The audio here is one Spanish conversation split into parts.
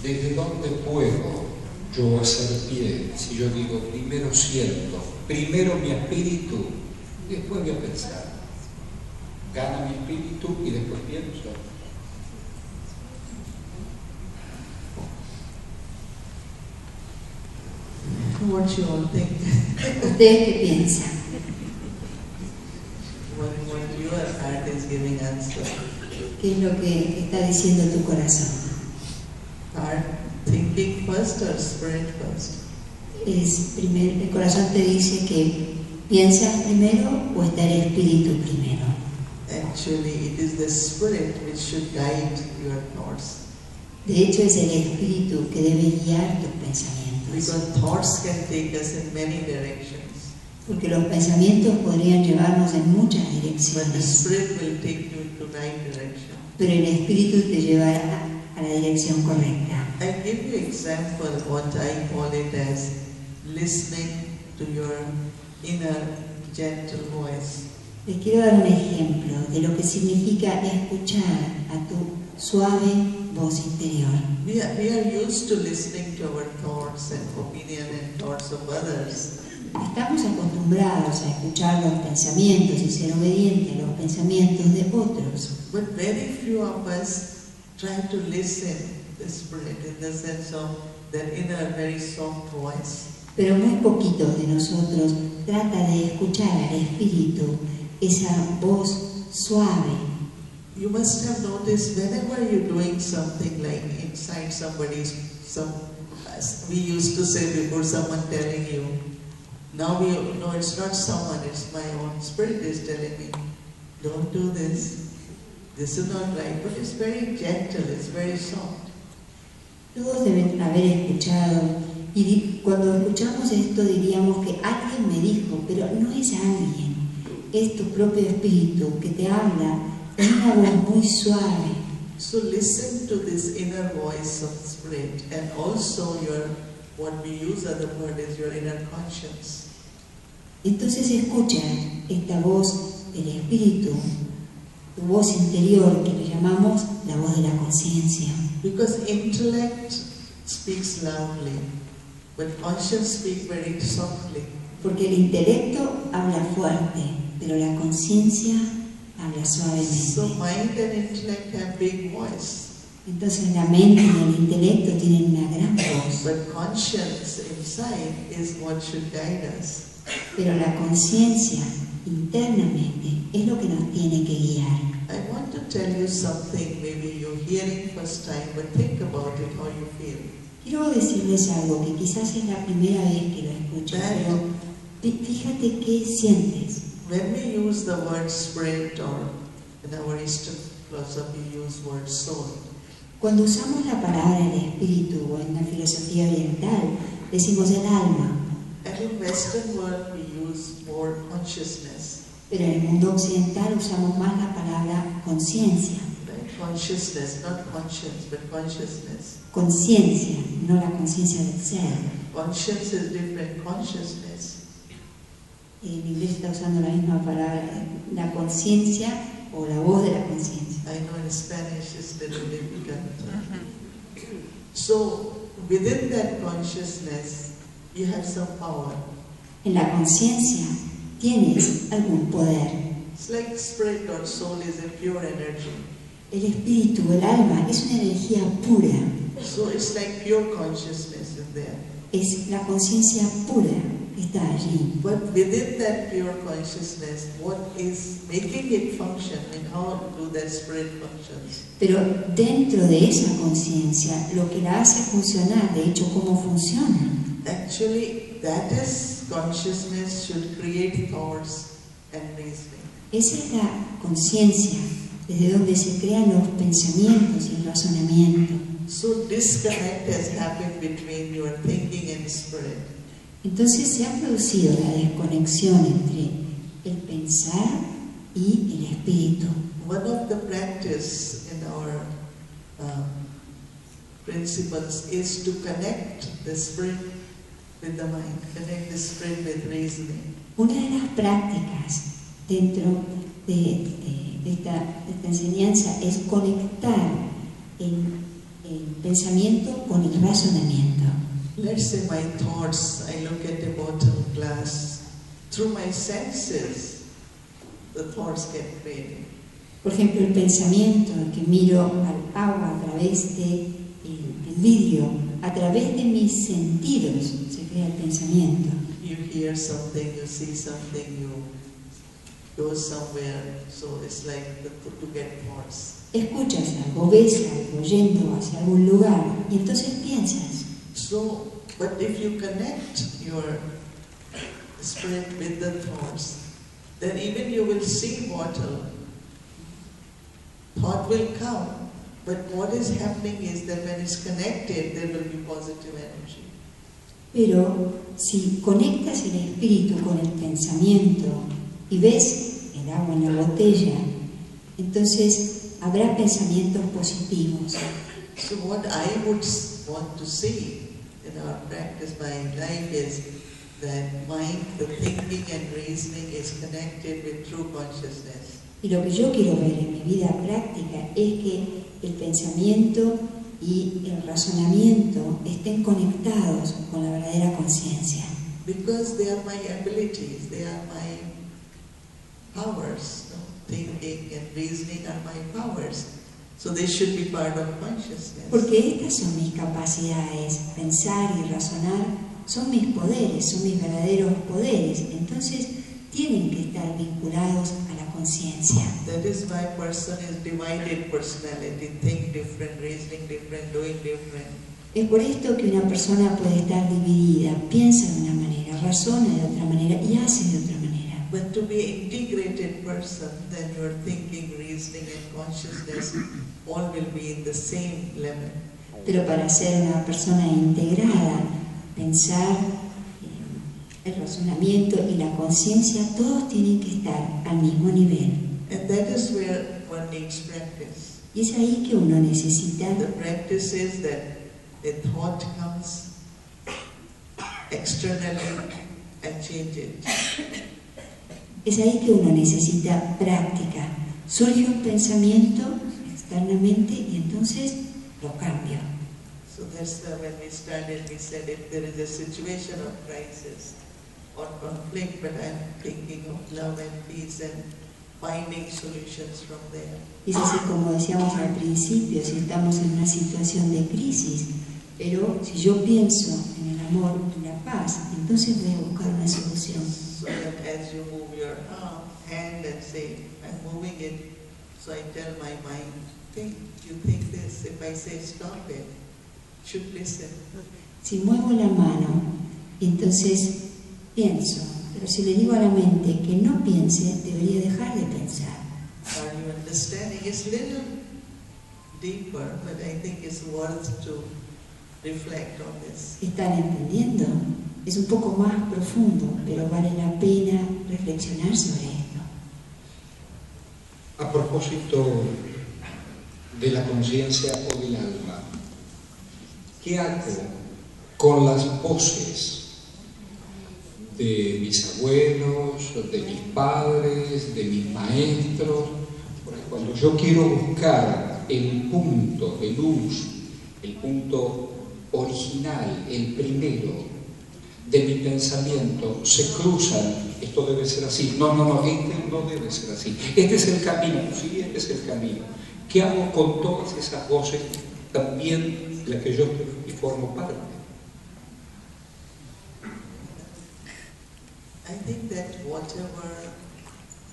¿Desde dónde puedo yo hacer pie si yo digo primero siento, primero mi espíritu, después voy a pensar? Gana mi espíritu y después pienso. What you all think? ¿Ustedes qué piensan? What your heart is giving answer. ¿Qué es lo que está diciendo tu corazón? Heart thinking first or spirit first? El corazón te dice que piensas primero o está el espíritu primero. Actually, it is the spirit which should guide your thoughts. De hecho, es el espíritu que debe guiar tus pensamientos. Because thoughts can take us in many directions. Porque los pensamientos podrían llevarnos en muchas But the direcciones. spirit will take you to right direction. Pero el espíritu te llevará a la dirección correcta. I give you example what I call it as listening to your inner gentle voice. Les quiero dar un ejemplo de lo que significa escuchar a tu suave voz interior. We are used to listening to our thoughts and opinion and thoughts of others. Estamos acostumbrados a escuchar los pensamientos y ser obedientes a los pensamientos de otros. But very few of us try to listen to the spirit in the sense of that inner very soft voice. Pero muy poquitos de nosotros trata de escuchar al espíritu, esa voz suave. You must have noticed whenever you're doing something like inside somebody's, we used to say before someone telling you, now we know it's not someone, it's my own spirit is telling me, don't do this is not right, but it's very gentle, it's very soft. Todos deben haber escuchado, y cuando escuchamos esto diríamos que alguien me dijo, pero no es alguien, es tu propio espíritu que te habla en una voz muy suave. So listen to this inner voice of spirit, and also what we use as a word is your inner conscience. Entonces escucha esta voz del espíritu, tu voz interior que le llamamos la voz de la conciencia. Because intellect speaks loudly, but conscience speaks very softly. Porque el intelecto habla fuerte, pero la conciencia habla suavemente. So mind and intellect have big voice. Entonces la mente y el intelecto tienen una gran voz. But conscience inside is what should guide us. Pero la conciencia internamente es lo que nos tiene que guiar. I want to tell you something, maybe you're hearing first time, but think about it, how you feel. Quiero decirles algo que quizás es la primera vez que lo escucho, pero fíjate qué sientes. When we use the word spirit, or in our Eastern philosophy use word soul, Cuando usamos la palabra el espíritu o en la filosofía oriental, decimos el alma. and in Western world we use more consciousness. Pero en el mundo occidental usamos más la palabra conciencia. Right? Consciousness, not conscience, but consciousness. Conciencia, no la conciencia del ser. Conscience is different, consciousness. En inglés está usando la misma palabra, la conciencia o la voz de la conciencia. I know in Spanish it's a little difficult. So within that consciousness you have some power. En la conciencia tienes algún poder. It's like spirit or soul is a pure energy. El espíritu, el alma, es una energía pura. So it's like pure consciousness is there. Es la conciencia pura que está allí. But within that pure consciousness, what is making it function and how do that spirit functions? Pero dentro de esa conciencia, lo que la hace funcionar, de hecho, cómo funciona, Actually, that is consciousness should create thoughts and reasoning. esa es la conciencia, desde donde se crean los pensamientos y el razonamiento. So disconnect has happened between your thinking and spirit. Entonces se ha producido la desconexión entre el pensar y el espíritu. One of the practice in our principles is to connect the spirit with the mind, connect the spirit with reasoning. Una de las prácticas dentro de esta enseñanza es conectar el pensamiento con el razonamiento. Let's say my thoughts, I look at the bottle glass, through my senses, the thoughts get created. Por ejemplo, el pensamiento, que miro al agua a través del vidrio, a través de mis sentidos se crea el pensamiento. You hear something, you see something, you go somewhere, so it's like to get thoughts. Escuchas algo, ves algo, yendo hacia algún lugar, y entonces piensas. So, but if you connect your spirit with the thoughts, then even you will see bottle, thought will come, but what is happening is that when it's connected, there will be positive energy. Pero si conectas el espíritu con el pensamiento y ves el agua en la botella, entonces habrá pensamientos positivos. So what I would want to see in our practice by life is that mind, the thinking and reasoning is connected with true consciousness. Y lo que yo quiero ver en mi vida práctica es que el pensamiento y el razonamiento estén conectados con la verdadera conciencia. Because they are my abilities, they are my powers. No? Thinking and reasoning are my powers. So they should be part of consciousness. Porque estas son mis capacidades, pensar y razonar son mis poderes, son mis verdaderos poderes. Entonces tienen que estar vinculados a la conciencia. That is why person is divided personality, think different, reasoning different, doing different. Es por esto que una persona puede estar dividida, piensa de una manera, razona de otra manera y hace de otra manera. But to be an integrated person, then your thinking, reasoning and consciousness all will be in the same level. Pero para ser una persona integrada, pensar, el razonamiento y la conciencia, todos tienen que estar al mismo nivel. And that is where one needs practice. Y es ahí que uno necesita. The practice is that a thought comes externally and change it. Es ahí que uno necesita práctica. Surge un pensamiento externamente y entonces lo cambio. So that's when we started, we said if there is a situation of crisis or conflict, but I'm thinking of love and peace and finding solutions from there. Y es así como decíamos al principio, si estamos en una situación de crisis, pero si yo pienso en el amor y la paz, entonces voy a buscar una solución. So that as you move your hand and say, I'm moving it, so I tell my mind, think, you think this. If I say stop it, should listen. Si muevo la mano, entonces pienso, pero si le digo a la mente que no piense, debería dejar de pensar. Are you understanding? It's a little deeper, but I think it's worth to reflect on this. ¿Están entendiendo? Es un poco más profundo, pero vale la pena reflexionar sobre esto. A propósito de la conciencia o del alma, ¿qué hago con las voces de mis abuelos, de mis padres, de mis maestros? Porque cuando yo quiero buscar el punto de luz, el punto original, el primero de mi pensamiento, se cruzan, esto debe ser así, no, este no debe ser así, este es el camino, sí, este es el camino. ¿Qué hago con todas esas voces, también las que yo formo parte? I think that whatever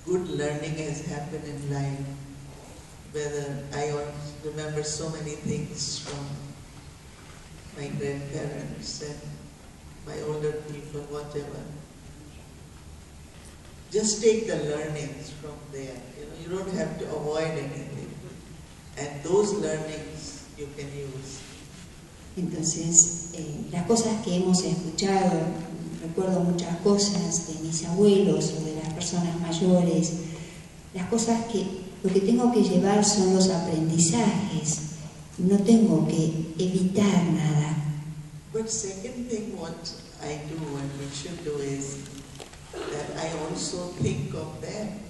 good learning has happened in life, whether I remember so many things from my grandparents and my older people, whatever. Just take the learnings from there. You don't have to avoid anything. And those learnings you can use. Entonces, las cosas que hemos escuchado, recuerdo muchas cosas de mis abuelos o de las personas mayores, las cosas que lo que tengo que llevar son los aprendizajes, no tengo que evitar nada. But second thing what I do and we should do is that I also think of them,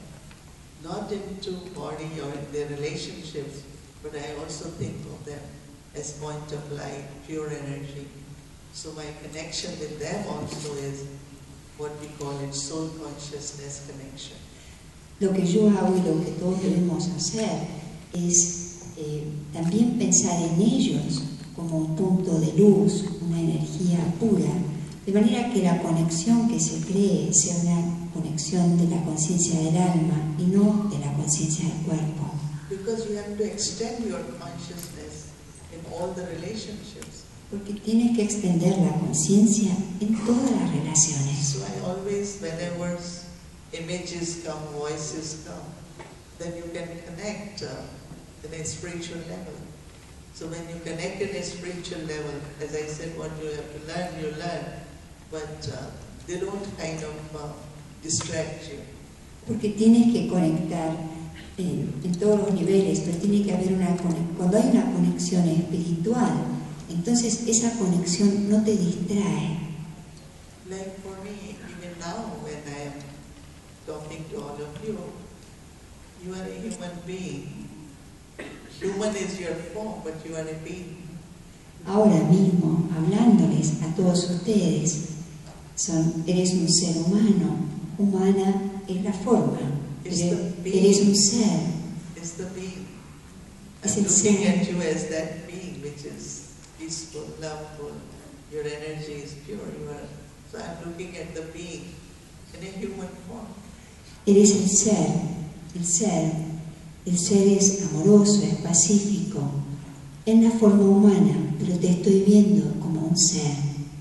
not into body or in their relationships, but I also think of them. as point of light, pure energy. So my connection with them also is what we call it soul consciousness connection. Lo que yo hago y lo que todos debemos hacer es también pensar en ellos como un punto de luz, una energía pura, de manera que la conexión que se cree sea una conexión de la conciencia del alma y no de la conciencia del cuerpo. Because you have to extend your consciousness in all the relationships. Porque tienes que extender la conciencia en todas las relaciones. So I always, whenever images come, voices come, then you can connect in a spiritual level. So when you connect in a spiritual level, as I said, what you have to learn, you learn, but they don't kind of distract you. Porque tienes que conectar en todos los niveles, pero tiene que haber cuando hay una conexión espiritual, entonces esa conexión no te distrae. Like for me, even now when I am talking to all of you, you are a human being. Human is your form, but you are a being. Ahora mismo, hablándoles a todos ustedes, eres un ser humano, humana es la forma, eres un ser. It's the being. Es I'm el looking ser. at you as that being which is peaceful, loveful. Your energy is pure. So I'm looking at the being in a human form. Eres el ser, el ser. El ser es amoroso, es pacífico, en la forma humana, pero te estoy viendo como un ser.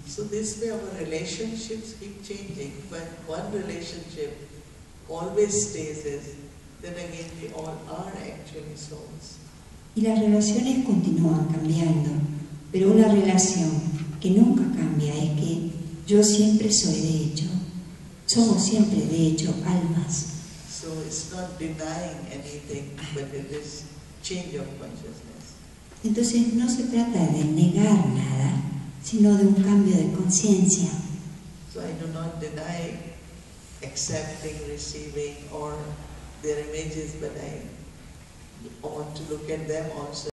So this way our relationships keep changing. When one relationship always stays as, then again we all are actually souls. Y las relaciones continúan cambiando, pero una relación que nunca cambia es que yo siempre soy de hecho, somos siempre de hecho almas. So it's not denying anything, but it is change of consciousness. Entonces no se trata de negar nada, sino de un cambio de conciencia. So I do not deny accepting, receiving, or their images, but I want to look at them also